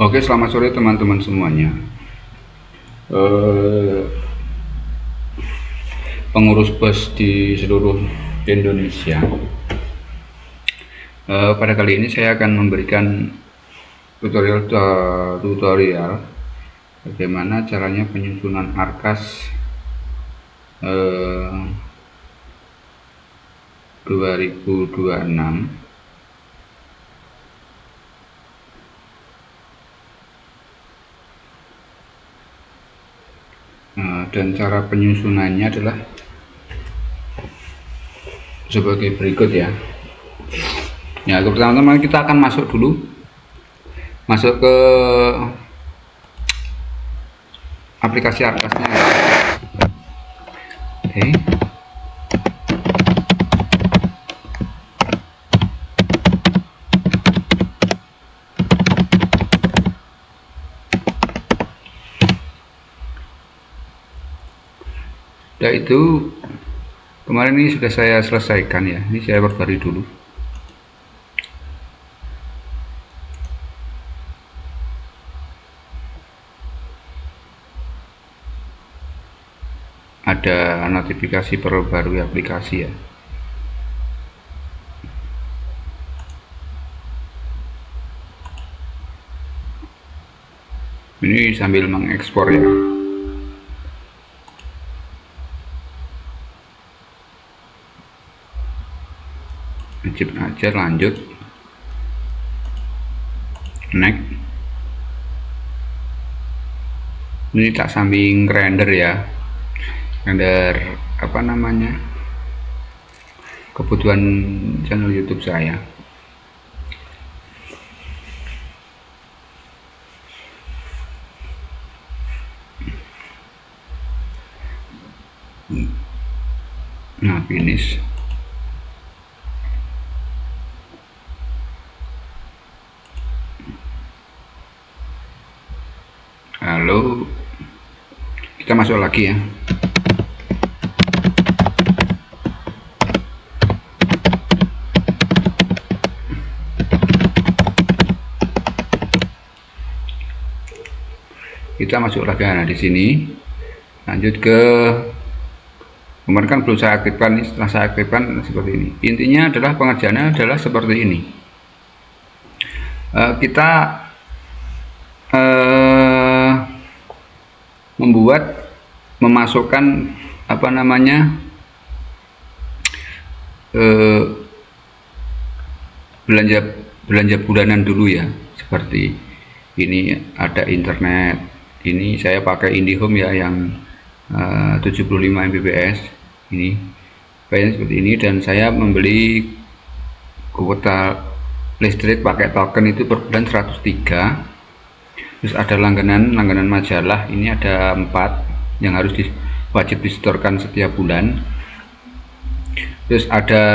Oke, selamat sore teman-teman semuanya. Eh, Pengurus bus di seluruh Indonesia. Pada kali ini saya akan memberikan tutorial bagaimana caranya penyusunan arkas 2026. Dan cara penyusunannya adalah sebagai berikut ya. Ya, pertama-tama kita akan masuk ke aplikasi arkasnya. Oke. Ya, itu kemarin ini sudah saya selesaikan ya. Ini saya perbarui dulu. Ada notifikasi perbarui aplikasi ya. Ini sambil mengekspor ya. Wajib aja, lanjut, next. Ini tak samping render ya, render apa namanya, kebutuhan channel YouTube saya. Nah, finish. Lalu kita masuk lagi ya. Kita masuk lagi, nah di sini lanjut ke kemarin kan belum saya aktifkan. Ini setelah saya aktifkan seperti ini. Intinya adalah pengerjaannya adalah seperti ini. Kita memasukkan apa namanya, belanja bulanan dulu ya. Seperti ini ada internet. Ini saya pakai IndiHome ya, yang 75 Mbps. Ini bayarnya seperti ini, dan saya membeli kuota listrik pakai token itu per bulan 103. Terus ada langganan majalah, ini ada 4 yang harus wajib disetorkan setiap bulan. Terus ada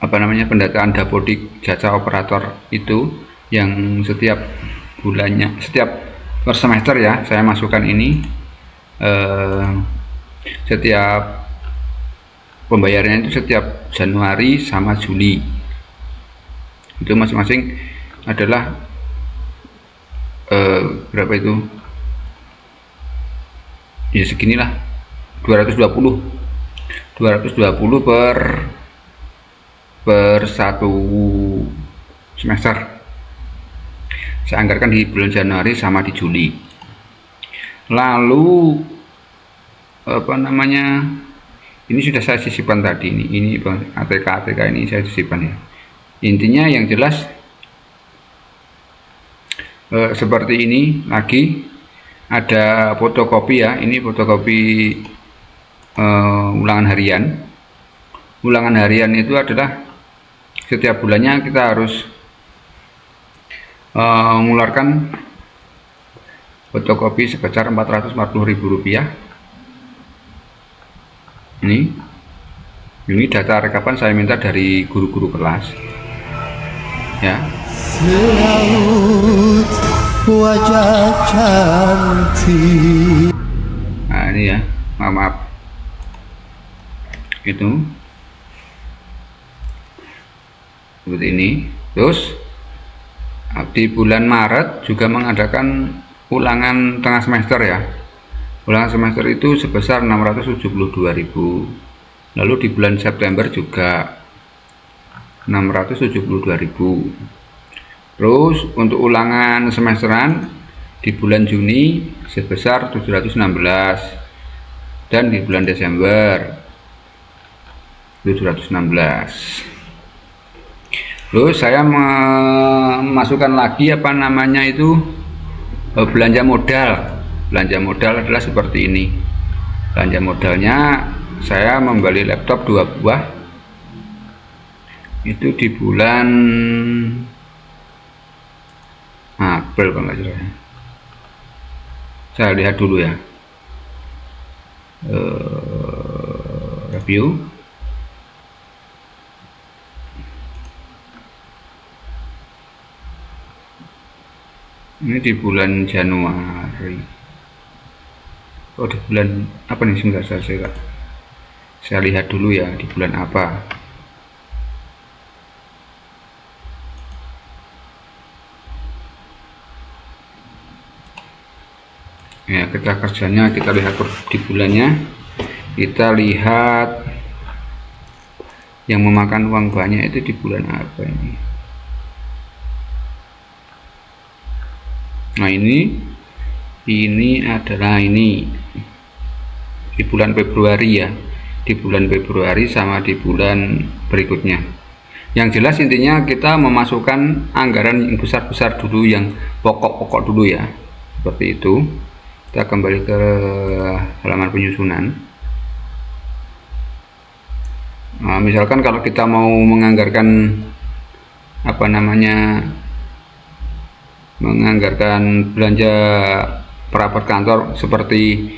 apa namanya, pendataan dapodik jasa operator itu yang setiap bulannya, setiap per semester ya, saya masukkan ini. Setiap pembayarannya itu setiap Januari sama Juli, itu masing-masing adalah berapa itu ya, seginilah, 220 per satu semester. Saya anggarkan di bulan Januari sama di Juli. Lalu apa namanya, ini sudah saya sisipkan tadi, ini ATK ini saya sisipkan ya. Intinya yang jelas seperti ini. Lagi ada fotokopi ya, ini fotokopi ulangan harian itu adalah setiap bulannya kita harus mengeluarkan fotokopi sebesar Rp440.000. Ini data rekapan saya minta dari guru-guru kelas ya. Selaut wajah cantik. Nah ini ya, maaf itu seperti ini. Terus di bulan Maret juga mengadakan ulangan tengah semester ya. Ulangan semester itu sebesar 672.000. Lalu di bulan September juga 672.000. Terus untuk ulangan semesteran di bulan Juni sebesar 716 dan di bulan Desember 716. Lalu saya memasukkan lagi apa namanya itu belanja modal. Belanja modal adalah seperti ini. Belanja modalnya saya membeli laptop 2 buah. Itu di bulan April kalau nggak salah. Saya lihat dulu ya. Review. Ini di bulan Januari. Oh, di bulan apa nih? Sebentar, saya lihat dulu ya, di bulan apa. Ya, kita kerjanya kita lihat di bulannya. Kita lihat yang memakan uang banyak itu di bulan apa ini. Nah, ini adalah ini di bulan Februari ya, di bulan Februari sama di bulan berikutnya. Yang jelas intinya kita memasukkan anggaran yang besar-besar dulu, yang pokok-pokok dulu ya, seperti itu. Kita kembali ke halaman penyusunan. Nah, misalkan kalau kita mau menganggarkan apa namanya, menganggarkan belanja perabot kantor seperti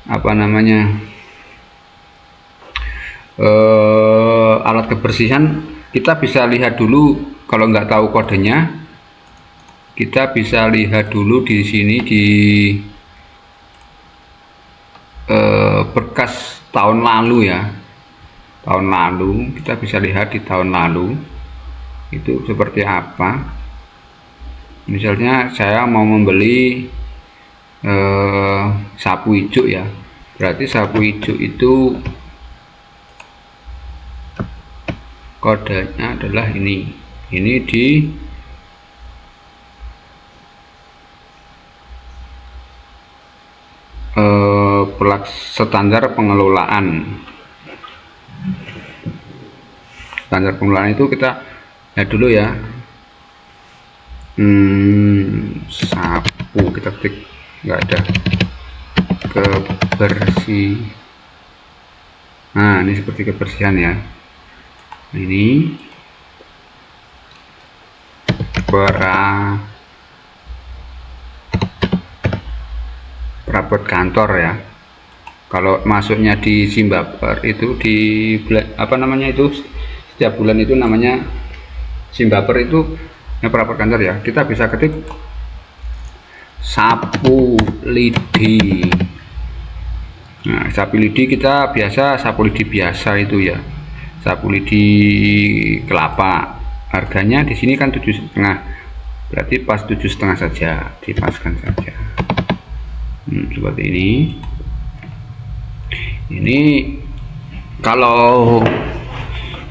apa namanya, alat kebersihan, kita bisa lihat dulu. Kalau nggak tahu kodenya, kita bisa lihat dulu di sini di berkas tahun lalu ya. Tahun lalu kita bisa lihat di tahun lalu itu seperti apa. Misalnya saya mau membeli sapu hijau ya, berarti sapu hijau itu kodenya adalah ini di standar pengelolaan. Standar pengelolaan itu kita lihat dulu ya. Sapu, kita klik, nggak ada. Kebersih. Nah, ini seperti kebersihan ya. Ini perabot kantor ya. Kalau masuknya di Simbaper itu di apa namanya itu, setiap bulan itu namanya Simbaper itu yang perabot kantor ya. Kita bisa ketik sapu lidi. Nah, sapu lidi kita biasa sapu lidi biasa itu ya, sapu lidi kelapa. Harganya di sini kan 7,5, berarti pas 7,5 saja, dipaskan saja. Seperti ini. Ini kalau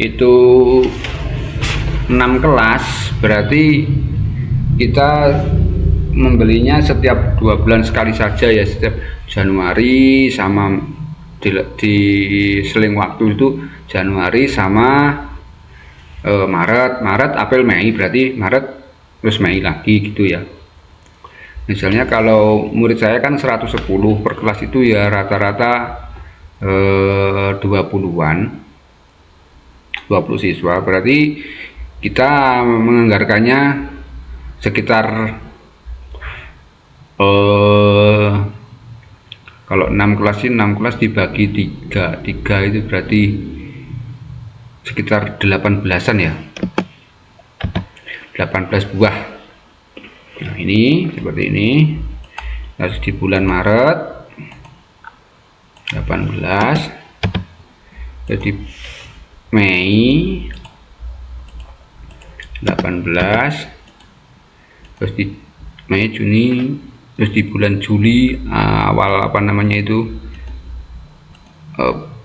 itu 6 kelas, berarti kita membelinya setiap 2 bulan sekali saja ya, setiap Januari sama di seling waktu itu Januari sama Maret, April, Mei, berarti Maret terus Mei lagi gitu ya. Misalnya kalau murid saya kan 110 per kelas itu ya, rata-rata 20-an, 20 siswa, berarti kita menganggarkannya sekitar kalau 6 kelas dibagi 3 itu berarti sekitar 18-an ya, 18 buah. Nah, ini seperti ini. Lalu di bulan Maret 18, jadi Mei 18, terus di Mei, Juni, terus di bulan Juli awal apa namanya itu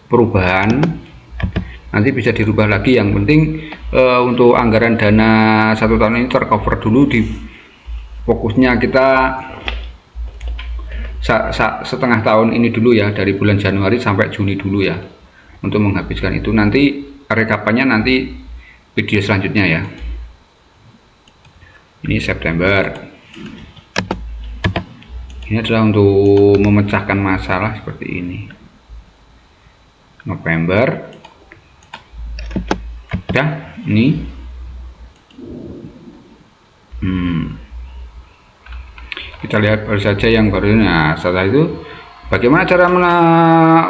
perubahan, nanti bisa dirubah lagi. Yang penting untuk anggaran dana 1 tahun ini tercover dulu, di fokusnya kita setengah tahun ini dulu ya, dari bulan Januari sampai Juni dulu ya, untuk menghabiskan itu. Nanti rekapannya nanti video selanjutnya ya. Ini September, ini adalah untuk memecahkan masalah seperti ini. November, ya ini kita lihat baru saja yang baru. Nah, setelah itu bagaimana cara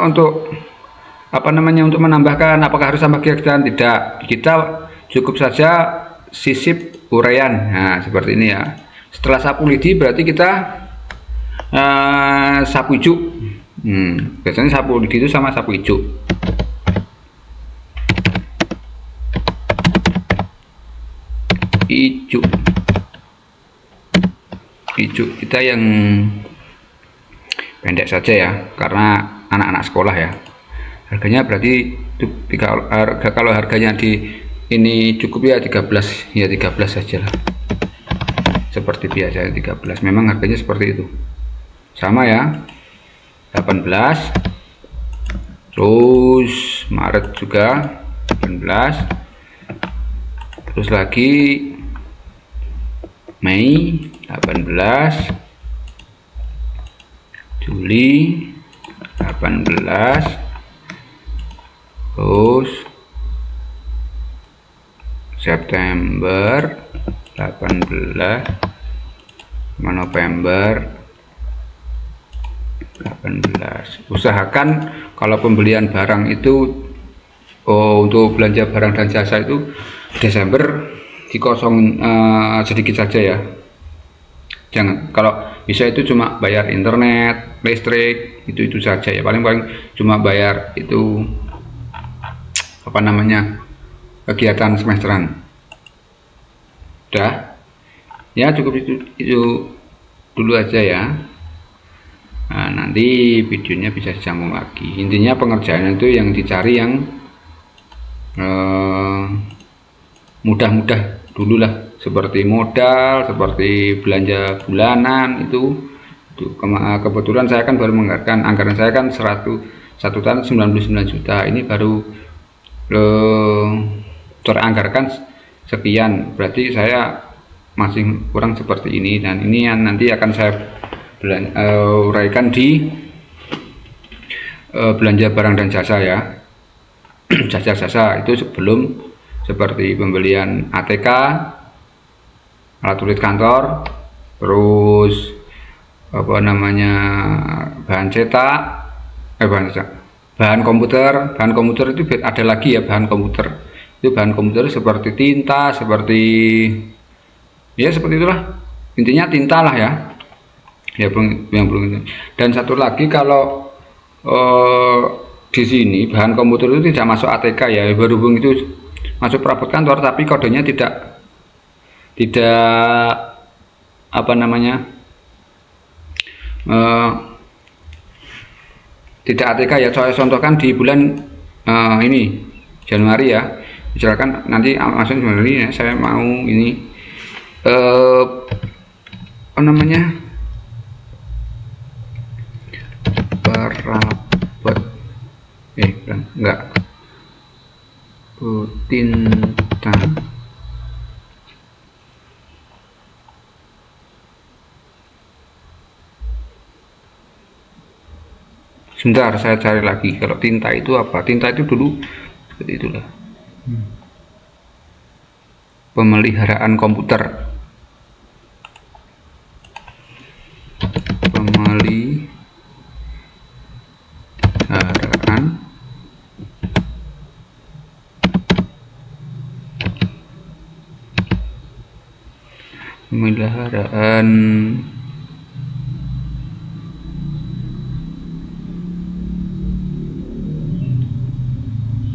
untuk apa namanya, untuk menambahkan, apakah harus tambah kilogram? Tidak, kita cukup saja sisip uraian. Nah, seperti ini ya. Setelah sapu lidi berarti kita sapu ijuk. Biasanya sapu lidi itu sama sapu ijuk. Ijuk kita yang pendek saja ya, karena anak-anak sekolah ya. Harganya berarti kalau harganya di ini cukup ya 13 ya, 13 saja lah, seperti biasa 13. Memang harganya seperti itu, sama ya, 18. Terus Maret juga 18, terus lagi Mei 18, Juli 18, terus September 18, November 18. Usahakan kalau pembelian barang itu untuk belanja barang dan jasa itu Desember dikosong sedikit saja ya. Jangan, kalau bisa itu cuma bayar internet, listrik, itu saja ya. Paling cuma bayar itu apa namanya, kegiatan semesteran. Udah ya, cukup itu dulu aja ya. Nah, nanti videonya bisa disambung lagi. Intinya pengerjaan itu yang dicari yang mudah-mudah dulu lah, seperti modal, seperti belanja bulanan itu. Kebetulan saya kan baru menganggarkan, anggaran saya kan 1 tahun 99 juta, ini baru teranggarkan sekian, berarti saya masih kurang seperti ini. Dan ini yang nanti akan saya uraikan di belanja barang dan jasa ya. Jasa itu sebelum, seperti pembelian ATK, alat tulis kantor, terus apa namanya, bahan cetak, bahan komputer itu ada lagi ya. Bahan komputer seperti tinta, seperti ya seperti itulah, intinya tinta lah ya, yang belum. Dan satu lagi, kalau di sini bahan komputer itu tidak masuk ATK ya, berhubung itu masuk perabot kantor tapi kodenya tidak apa namanya, tidak ATK ya. Saya contohkan di bulan ini Januari ya, misalkan nanti masuk Januari ya, saya mau ini apa namanya, perabot enggak, tinta, sebentar saya cari lagi. Kalau tinta itu apa, tinta itu dulu seperti itulah, pemeliharaan komputer, pemeliharaan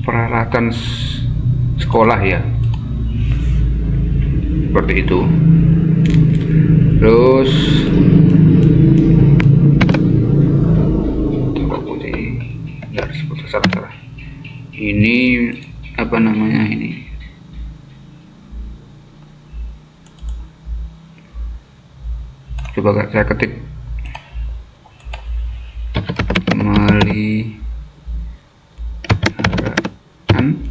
peralatan sekolah ya, seperti itu. Terus toko putih, salah. Ini apa namanya ini? Coba saya ketik pemeliharaan.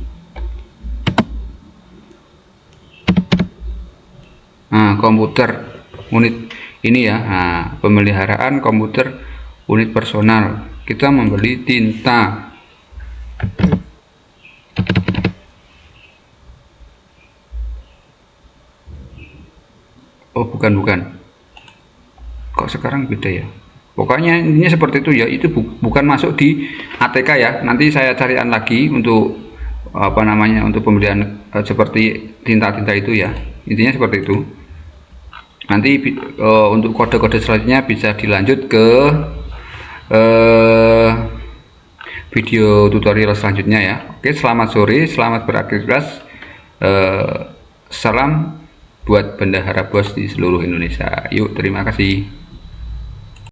Nah, komputer unit ini ya. Nah, pemeliharaan komputer unit personal. Kita membeli tinta. Oh, bukan. Kok sekarang beda ya? Pokoknya intinya seperti itu ya. Itu bukan masuk di ATK ya. Nanti saya carian lagi untuk apa namanya, untuk pembelian seperti tinta-tinta itu ya. Intinya seperti itu. Nanti untuk kode-kode selanjutnya bisa dilanjut ke video tutorial selanjutnya ya. Oke, selamat sore, selamat beraktivitas. Salam buat bendahara bos di seluruh Indonesia. Yuk, terima kasih.